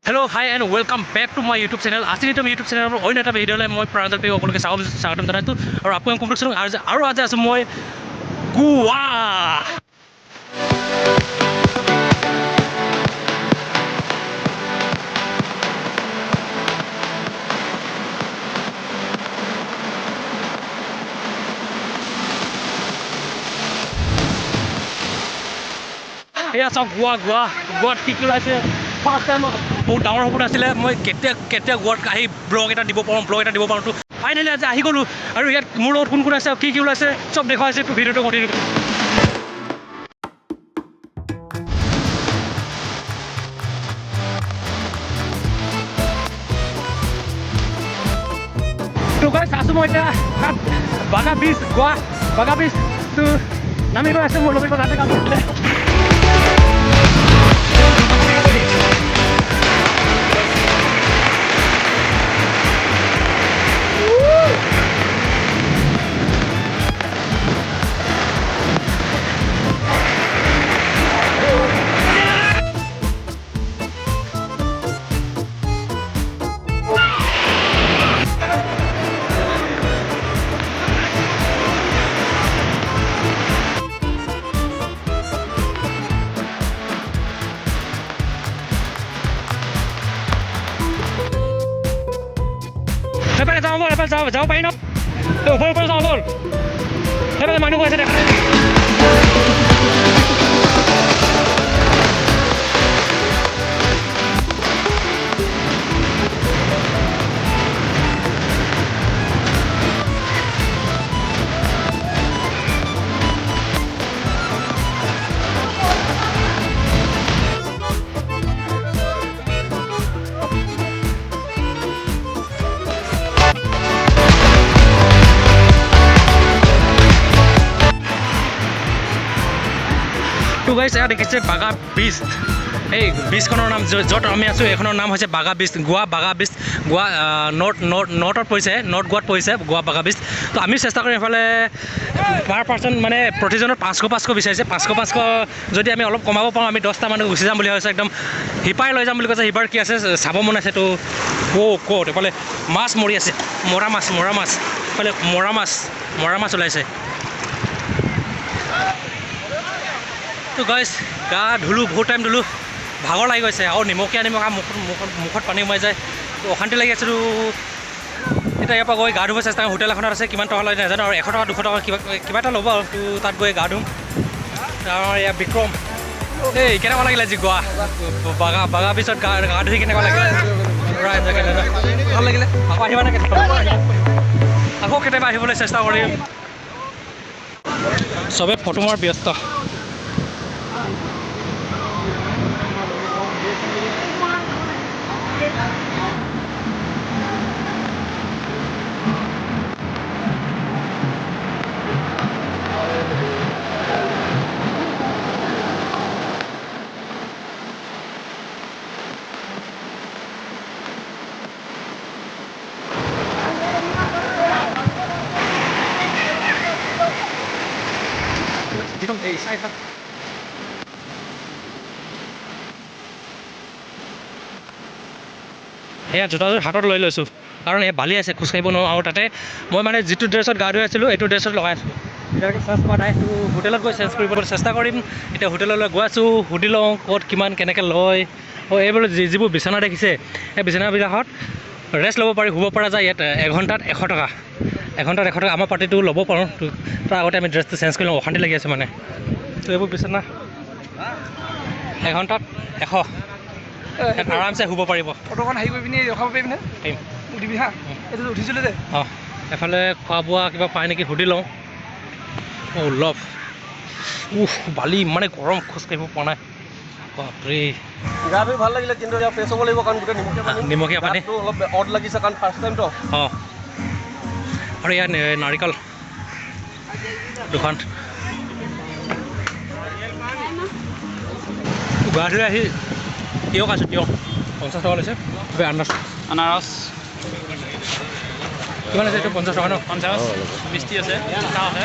Hello, hi and welcome back to my YouTube channel. As in YouTube channel, I have a video like my brother pay open ke sagadam janaitu aru apko conclusion aru aaj asu moi Goa. এয়া চাওক গোৱাত কি কি ওলাইছে first time বহুত ডাঙৰ সপোন আছিলে মই কেতিয়া গোৱাত আহি ব্লগ এটা দিব পাৰোঁ তো ফাইনেলি আজি আহি গ'লোঁ আৰু ইয়াত মোৰ লগত কোন আছে কি ওলাইছে চব দেখুৱাইছে ভিডিঅ'টো কণ্টিনিউ তো গাইছ আছোঁ মই এতিয়া বাগা বীচ গোৱা বাগা বীচ তো নামি গৈ আছোঁ মোৰ লগত তাতে কাম কৰিছিলে এফালে যাব পাৰি ন ওপৰে যাওঁ ব'ল সেইফালে মানুহ গৈ আছে দেখা গাইছ এয়া দেখিছে বাগা বীচ এই বীচখনৰ নাম য'ত আমি আছোঁ এইখনৰ নাম হৈছে বাগা বীচ গোৱা নৰ্থত পৰিছে নৰ্থ গোৱাত পৰিছে গোৱা বাগা বীচ তো আমি চেষ্টা কৰিম এইফালে পাৰ পাৰ্চন মানে প্ৰতিজনৰ 500 বিচাৰিছে 500 যদি আমি অলপ কমাব পাৰোঁ আমি 10টা মানুহ গুচি যাম বুলি ভাবিছোঁ একদম হিপাই লৈ যাম বুলি কৈছে হিপাৰ কি আছে চাব মন আছে তো ক'ত এইফালে মাছ মৰি আছে মৰা মাছ এইফালে মৰা মাছ ওলাইছে তো গাইছ গা ধুলোঁ বহুত টাইম ধুলোঁ ভাগৰ লাগি গৈছে আৰু নিমখীয়া মুখত পানী সোমাই যায় তো অশান্তি লাগি আছে তো এতিয়া ইয়াৰ পৰা গৈ গা ধুব চেষ্টা কৰিম হোটেল এখনত আছে কিমান টকা লয় নাজানো আৰু 100 টকা 200 টকা কিবা এটা ল'ব আৰু তো তাত গৈ গা ধুম আমাৰ ইয়াৰ বিক্ৰম এই কেনেকুৱা লাগিলে আজি গোৱা বাগা পিছত গা ধুই কেনেকুৱা লাগিলে ভাল লাগিলে আকৌ আহিবা নে আকৌ কেতিয়াবা আহিবলৈ চেষ্টা কৰিম চবে ফটো মৰাৰ ব্যস্ত এয়া জোতাযোৰ হাতত লৈ লৈছোঁ কাৰণ এই বালি আছে খোজকাঢ়িব নোৱাৰোঁ আৰু তাতে মই মানে যিটো ড্ৰেছত গা ধুই আছিলোঁ এইটো ড্ৰেছত লগাই আছিলোঁ এতিয়ালৈকে চেঞ্জ কৰা নাই তো হোটেলত গৈ চেঞ্জ কৰিবলৈ চেষ্টা কৰিম এতিয়া হোটেললৈ গৈ আছোঁ সুধি লওঁ ক'ত কিমান কেনেকৈ লয় এইবোৰ যিবোৰ বিচনা দেখিছে সেই বিচনাবিলাকত ৰেষ্ট ল'ব পাৰি শুব পৰা যায় ইয়াত এঘণ্টাত 100 টকা আমাৰ পাৰ্টিটো ল'ব পাৰোঁ তো তাৰ আগতে আমি ড্ৰেছটো চেঞ্জ কৰি লওঁ অশান্তি লাগি আছে মানে তো এইবোৰ বিচনা এঘণ্টাত 100 আৰামছে শুব পাৰিব অটোখন হেৰি কৰি পিনি ৰখাব পাৰিবিনে উঠিবি হা এইটো উঠিছিলোঁ যে অঁ এফালে খোৱা বোৱা কিবা পায় নেকি সুধি লওঁ লভ বালি ইমানে গৰম খোজকাঢ়িব পৰা নাই বাপৰে গা ধুই ভাল লাগিলে কিন্তু ইয়াত ফ্ৰেছ হ'ব লাগিব কাৰণ গোটেই নিমখীয়া পানী অলপ অড লাগিছে কাৰণ ফাৰ্ষ্ট টাইমতো অঁ আৰু ইয়াত নাৰিকল দুখন গা ধুই আহি তিয়ঁহ খাইছোঁ তিয়ঁহ 50 টকা লৈছে আনাৰস কিমান আছে এইটো 50 টকা ন 50 মিষ্টি আছে আছে